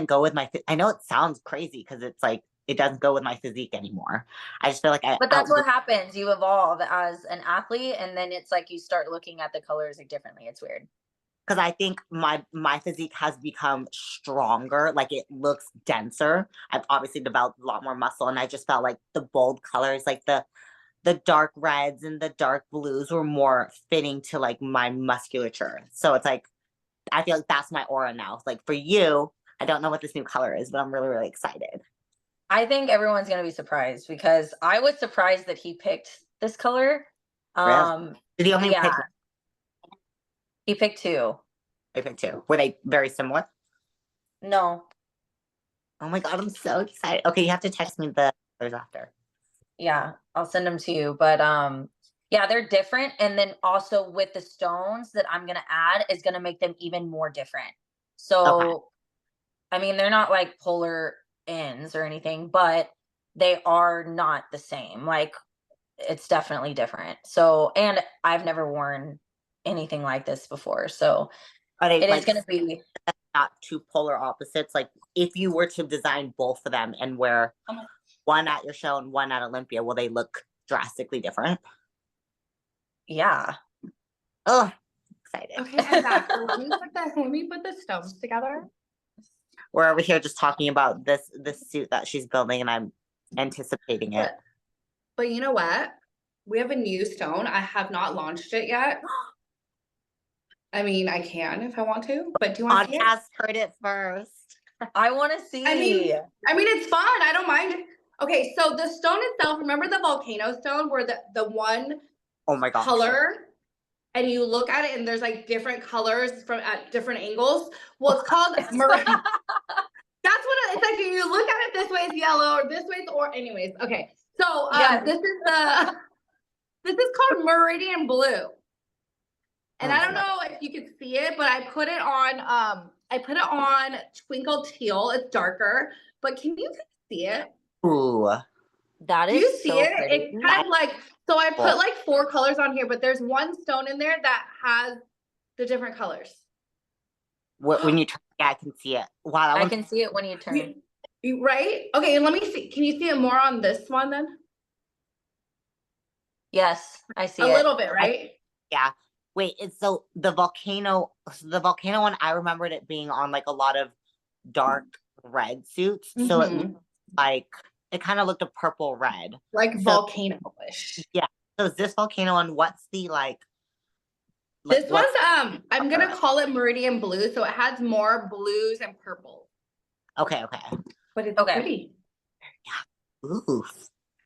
go with I know it sounds crazy because it's like, it doesn't go with my physique anymore. I just feel like but that's what happens. You evolve as an athlete, and then it's like you start looking at the colors like differently. It's weird. Because I think my physique has become stronger. Like it looks denser. I've obviously developed a lot more muscle, and I just felt like the bold colors, like the dark reds and the dark blues, were more fitting to like my musculature. So it's like I feel like that's my aura now. It's like for you, I don't know what this new color is, but I'm really, really excited. I think everyone's going to be surprised because I was surprised that he picked this color. Really? Did he only pick one? He picked two. I picked two. Were they very similar? No. Oh my God, I'm so excited. Okay, you have to text me the colors after. Yeah, I'll send them to you. But yeah, they're different. And then also with the stones that I'm going to add is going to make them even more different. So, I mean, they're not like polar ends or anything, but they are not the same. Like, it's definitely different. So, and I've never worn anything like this before. So Are they it is like going to be not two polar opposites? Like if you were to design both of them and wear one at your show and one at Olympia, will they look drastically different? yeah. Oh, excited. Okay, I'm back. So let me put the stones together. We're over here just talking about this suit that she's building, and I'm anticipating it. But you know what? We have a new stone. I have not launched it yet. I mean, I can if I want to, but do you want to see it? Podcast heard it first. I want to see. I mean, it's fun. I don't mind. Okay, so the stone itself, remember the volcano stone where the one Oh my gosh. color and you look at it and there's like different colors from at different angles? Well, it's called Meridian. That's what it's like. You look at it this way it's yellow or this way it's or anyways. Okay. So this is called Meridian Blue. And I don't know if you can see it, but I put it on Twinkle Teal. It's darker, but can you see it? Ooh. That is Do you see so it? pretty. It's kind of like, so I put like 4 colors on here, but there's one stone in there that has the different colors. When you turn, yeah, I can see it. Wow, I can see it when you turn. Right? Okay, let me see. Can you see it more on this one then? Yes, I see A it. little bit, right? Yeah. Wait, it's so the volcano one, I remembered it being on like a lot of dark red suits. So it looked like it kind of looked a purple red. Like So- volcano-ish. Yeah. So is this volcano one, what's the like This one's what's- I'm gonna call it Meridian Blue, so it has more blues and purples. Okay. But it's pretty. Ooh.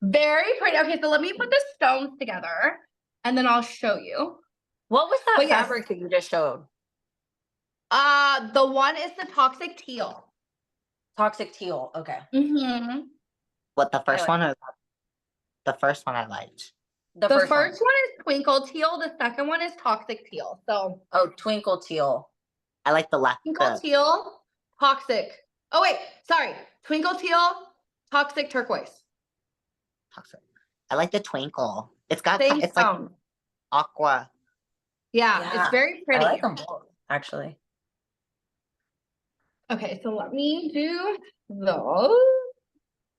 Very pretty. Okay, so let me put the stones together and then I'll show you. What was that But yes. fabric that you just showed? The one is the toxic teal. Toxic teal. Okay. Mm-hmm. What, the first like one or the first one I liked? The first one is twinkle teal. The second one is toxic teal. So Oh, twinkle teal. I like the left. twinkle teal, toxic. Oh wait, sorry. Twinkle teal, toxic turquoise. Toxic. I like the twinkle. It's got Same it's stone. like aqua. Yeah, it's very pretty. I like them both, actually. Okay, so let me do those.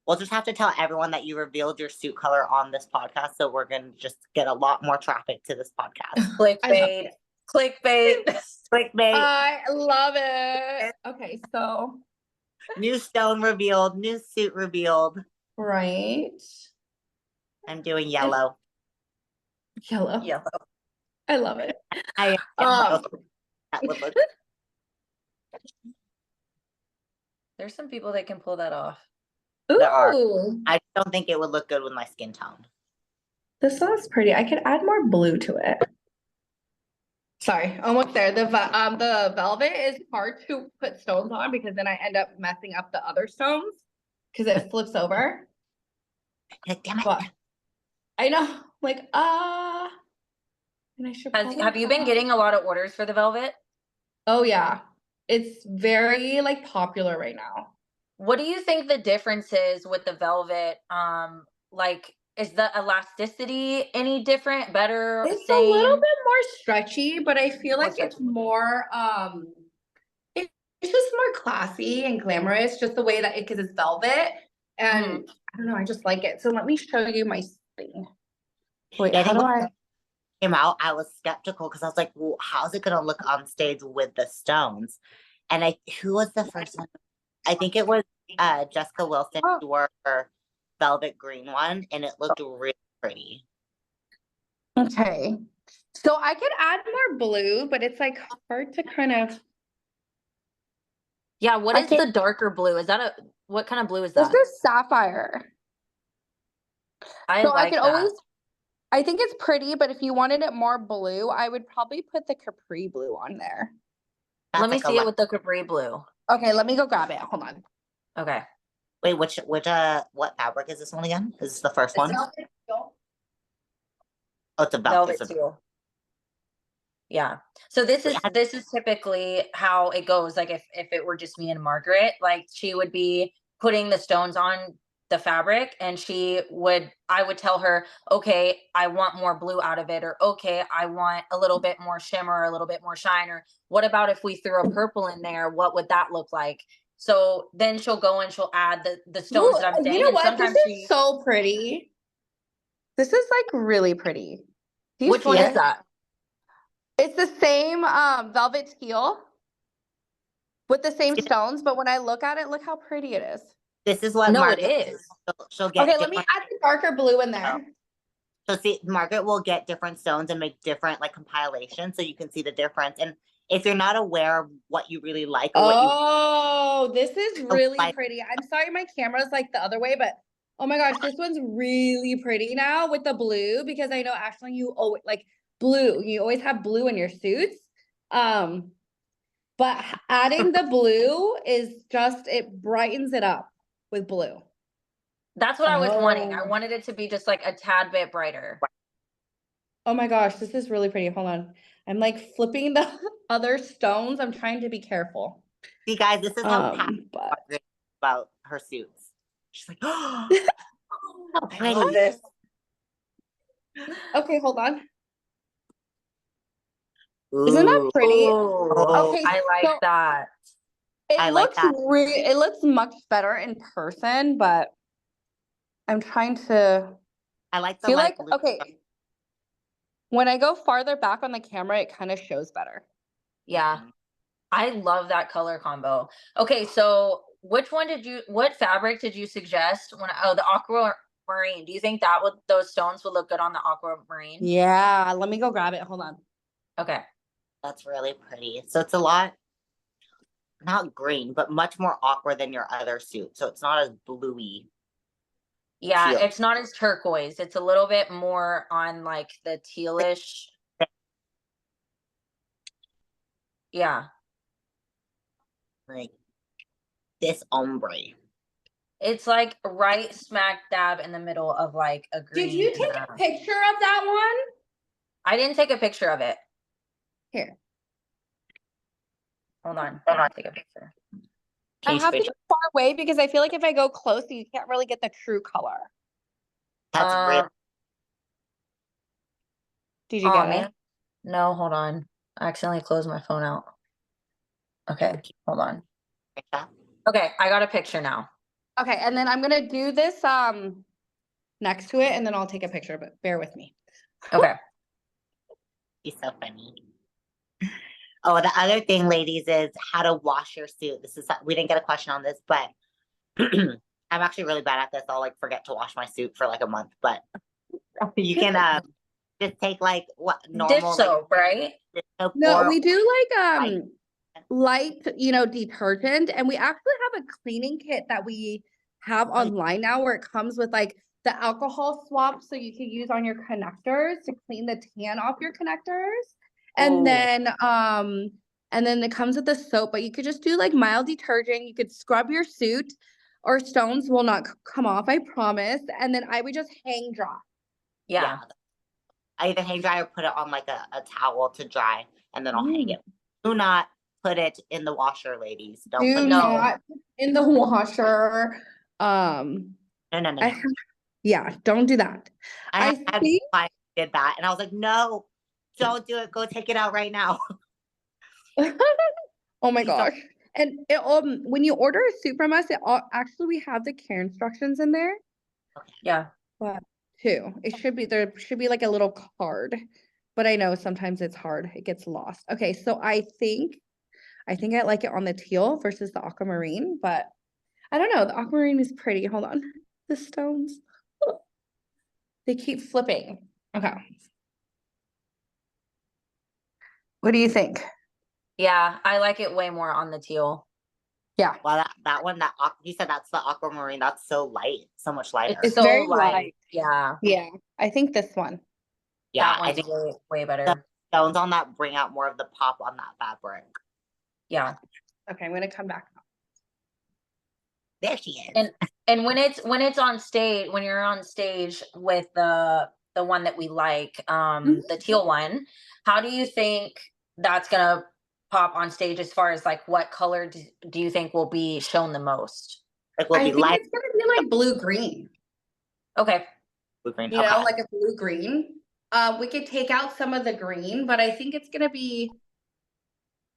We'll just have to tell everyone that you revealed your suit color on this podcast, so we're gonna just get a lot more traffic to this podcast. Clickbait. Clickbait. Clickbait. I love it. Okay, so New stone revealed, new suit revealed. right. I'm doing yellow. Yellow. Yellow. I love it. I that would look. There's some people that can pull that off. There are. Ooh, I don't think it would look good with my skin tone. this one's pretty. I could add more blue to it. Sorry, almost there. The velvet is hard to put stones on because then I end up messing up the other stones because it flips over. Like, damn it. But I know, like, and I should pull Have that you been out. getting a lot of orders for the velvet? Oh yeah, it's very like popular right now. What do you think the difference is with the velvet? Like, is the elasticity any different, better, It's same? a little bit more stretchy, but I feel like More it's more it's just more classy and glamorous, just the way that it because it's velvet. And I don't know, I just like it. So let me show you my thing. Wait, Yeah, I how think do when I? it came out, I was skeptical because I was like, well, how's it gonna look on stage with the stones? And who was the first one? I think it was Jessica Wilson who wore her velvet green one, and it looked really pretty. Okay. So I could add more blue, but it's like hard to kind of. Yeah, what I is can't- the darker blue? Is that what kind of blue is that? This is sapphire. I So I like could that. always. I think it's pretty, but if you wanted it more blue, I would probably put the capri blue on there. That's Let me like a see it light- with the capri blue. Okay, let me go grab it. Hold on. Okay. Wait, which what fabric is this one again? Is this the first one? Oh, it's a belt. Velvet teal. Yeah. So this is typically how it goes. Like if it were just me and Margaret, like she would be putting the stones on the fabric, and I would tell her, okay, I want more blue out of it, or okay, I want a little bit more shimmer, a little bit more shine, or what about if we threw a purple in there? What would that look like? So then she'll go and she'll add the stones that I'm saying. You know and what? This sometimes is so pretty. This is like really pretty. Do you which see one it? is that? It's the same velvet teal with the same stones, but when I look at it, look how pretty it is. This is what No, Margaret, it is. she'll get Okay, let me different. add the darker blue in there. So see, Margaret will get different stones and make different like compilations so you can see the difference. And if you're not aware of what you really like or Oh, this is really like- pretty. I'm sorry my camera's like the other way, but oh my gosh, this one's really pretty now with the blue, because I know Ashley, you always like blue. You always have blue in your suits. But adding the blue is just, it brightens it up with blue. That's what I was wanting. I Oh. wanted it to be just like a tad bit brighter. Oh my gosh, this is really pretty. Hold on. I'm like flipping the other stones. I'm trying to be careful. see, guys, this is how But Margaret about her suits. She's like, oh, how I pretty. love this. okay, hold on. Isn't that pretty? Ooh, Okay, I like so that. I like that. It looks much better in person, but I'm trying to I like the feel light like, blue. okay, when I go farther back on the camera, it kind of shows better. Yeah. I love that color combo. Okay, so what fabric did you suggest the aquamarine? Do you think those stones would look good on the aquamarine? Yeah, let me go grab it. Hold on. Okay. That's really pretty. So it's a lot, not green, but much more aqua than your other suit. So it's not as bluey. Yeah, Teal. it's not as turquoise. It's a little bit more on like the tealish. Yeah. Like this ombre. It's like right smack dab in the middle of like a green. Did you take a picture of that one? I didn't take a picture of it. Here. Hold on. I'll take a picture. I have to go far away because I feel like if I go close, you can't really get the true color. That's real. Did you get it? No, hold on. I accidentally closed my phone out. Okay, hold on. Okay, I got a picture now. Okay, and then I'm gonna do this next to it, and then I'll take a picture, but bear with me. Okay. He's so funny. Oh, the other thing, ladies, is how to wash your suit. We didn't get a question on this, but I'm actually really bad at this. I'll like forget to wash my suit for like a month, but you can just take like what normal dish soap, right? Dish soap No, or we do like light, detergent, and we actually have a cleaning kit that we have online now where it comes with like the alcohol swab, so you can use on your connectors to clean the tan off your connectors. And then it comes with the soap, but you could just do like mild detergent. You could scrub your suit, or stones will not come off, I promise. And then I would just hang dry. Yeah. I either hang dry or put it on like a towel to dry, and then I'll hang it. Do not put it in the washer, ladies. Don't Do put not in the washer. No. Yeah, don't do that. I did that, and I was like, no, don't do it. Go take it out right now. Oh my gosh. And it, when you order a suit from us, actually we have the care instructions in there. Okay. Yeah. But too, there should be like a little card, but I know sometimes it's hard. It gets lost. Okay, so I think I like it on the teal versus the aquamarine, but I don't know. The aquamarine is pretty. Hold on. The stones. They keep flipping. Okay. What do you think? Yeah, I like it way more on the teal. Yeah. Well, that one, you said that's the aquamarine. That's so light, so much lighter. It's so very light. light. Yeah. Yeah. I think this one. Yeah, that one's I think way better. the stones on that bring out more of the pop on that fabric. Yeah. Okay, I'm gonna come back. There she is. And when it's on stage, when you're on stage with the one that we like, the teal one, how do you think that's gonna pop on stage as far as like what color do you think will be shown the most? Like, will I it be think light it's gonna be like blue-green, Okay. blue green? you Okay. know, like a blue-green. We could take out some of the green, but I think it's gonna be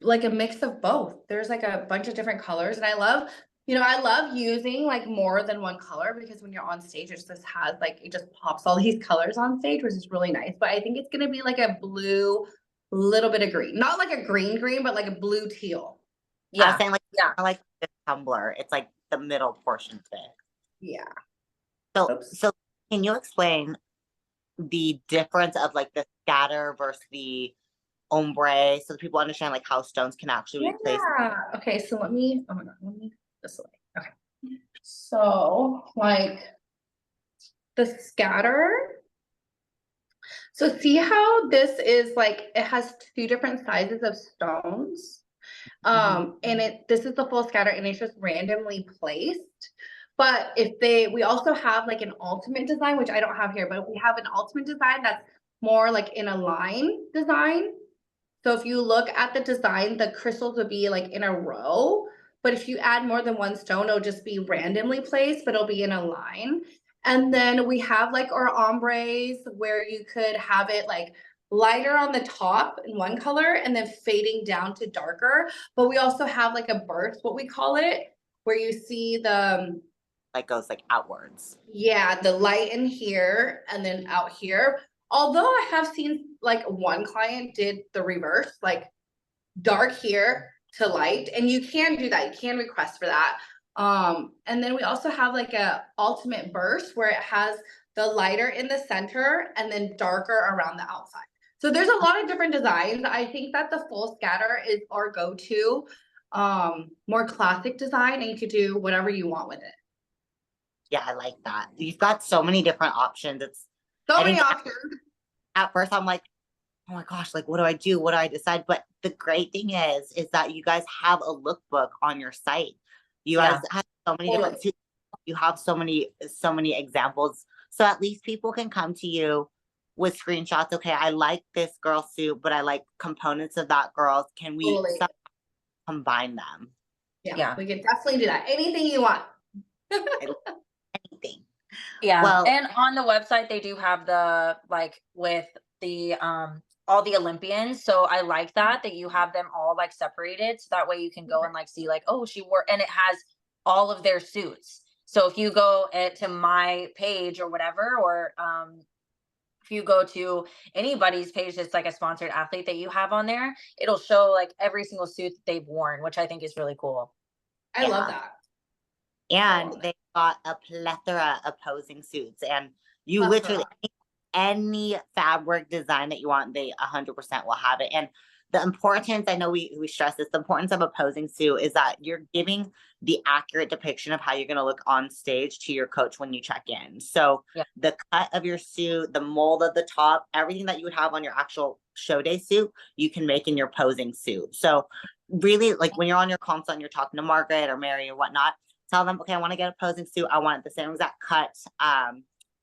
like a mix of both. There's like a bunch of different colors, and I love, I love using like more than one color because when you're on stage, it just has like, it just pops all these colors on stage, which is really nice. But I think it's gonna be like a blue, little bit of green, not like a green, but like a blue teal. I was Yeah. saying like, Yeah. I like the tumbler. It's like the middle portion of it. Yeah. So, Oops. so can you explain the difference of like the scatter versus the ombre so that people understand like how stones can actually be placed? Yeah. Okay. So let me, oh my God, let me this way. Okay. So like the scatter. So see how this is like, it has two different sizes of stones. And this is the full scatter and it's just randomly placed. But we also have like an ultimate design, which I don't have here, but we have an ultimate design that's more like in a line design. So if you look at the design, the crystals would be like in a row, but if you add more than one stone, it'll just be randomly placed, but it'll be in a line. And then we have like our ombres where you could have it like lighter on the top in one color and then fading down to darker. But we also have like a burst, what we call it, where you see the Like goes like outwards. yeah, the light in here and then out here. Although I have seen like one client did the reverse, like dark here to light, and you can do that. You can request for that. And then we also have like a ultimate burst where it has the lighter in the center and then darker around the outside. So there's a lot of different designs. I think that the full scatter is our go-to, more classic design, and you could do whatever you want with it. Yeah, I like that. You've got so many different options. It's So I many think options. at first I'm like, oh my gosh, like what do I do? What do I decide? But the great thing is that you guys have a lookbook on your site. You guys have so many different suits. You have so many examples. So at least people can come to you with screenshots. Okay, I like this girl suit, but I like components of that girl's. Can we combine them? Yeah, we can definitely do that. Anything you want. Anything. Yeah. Well, and on the website they do have the like with the all the Olympians. So I like that you have them all like separated. So that way you can go and like see like, oh, she wore, and it has all of their suits. So if you go to my page or whatever, or if you go to anybody's page that's like a sponsored athlete that you have on there, it'll show like every single suit that they've worn, which I think is really cool. I love that. And they've got a plethora of posing suits, and you literally any fabric design that you want, they 100% will have it. And the importance, I know we stress this, the importance of a posing suit is that you're giving the accurate depiction of how you're going to look on stage to your coach when you check in. So the cut of your suit, the mold of the top, everything that you would have on your actual show day suit, you can make in your posing suit. So really, like when you're on your consult and you're talking to Margaret or Mary or whatnot, tell them, okay, I want to get a posing suit. I want the same exact cut,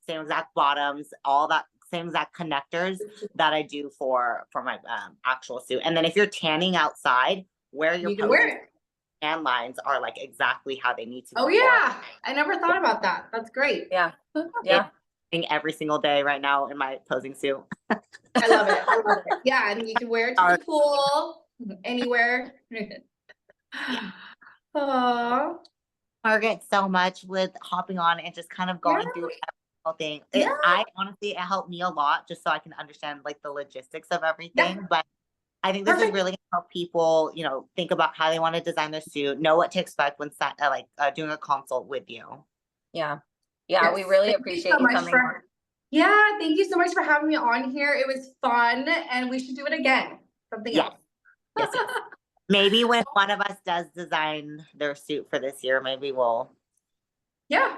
same exact bottoms, all that same exact connectors that I do for my actual suit. And then if you're tanning outside, wear your tan lines are like exactly how they need to be. Oh yeah, I never thought about that. That's great. Yeah. Every single day right now in my posing suit. I love it. I love it. Yeah, and you can wear it to the pool, anywhere. Aww. Margaret, so much with hopping on and just kind of going through everything. I honestly, it helped me a lot just so I can understand like the logistics of everything. But I think this is really gonna help people, think about how they want to design their suit, know what to expect when doing a consult with you. Yeah. Yeah, we really appreciate you coming on. Yeah, thank you so much for having me on here. It was fun, and we should do it again. Something else. Yes. Maybe when one of us does design their suit for this year, maybe we'll. Yeah.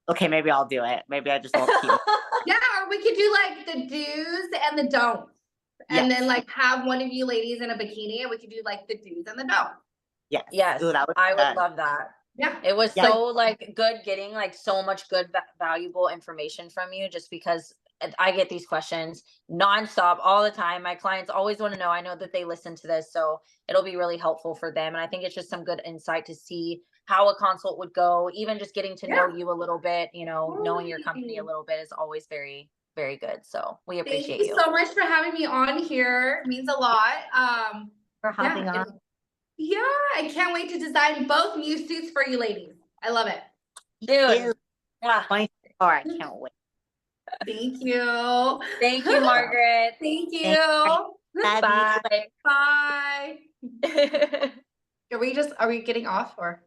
Okay, maybe I'll do it. Maybe I just won't keep. Yeah, or we could do like the do's and the don'ts. And then like have one of you ladies in a bikini, and we could do like the do's and the don'ts. Yes. Yes. Ooh, I would love that. Yeah. It was so like good getting like so much good valuable information from you, just because I get these questions nonstop all the time. My clients always want to know. I know that they listen to this, so it'll be really helpful for them. And I think it's just some good insight to see how a consult would go. Even just getting to know you a little bit, you know, knowing your company a little bit is always very, very good. So we appreciate Thank you so much for having me on here. It means a lot. For hopping on. Yeah, I can't wait to design both new suits for you ladies. I love it. Dude. Yeah. I can't wait. Thank you. Thank you, Margaret. Thank you. Bye. Bye. Are we getting off or?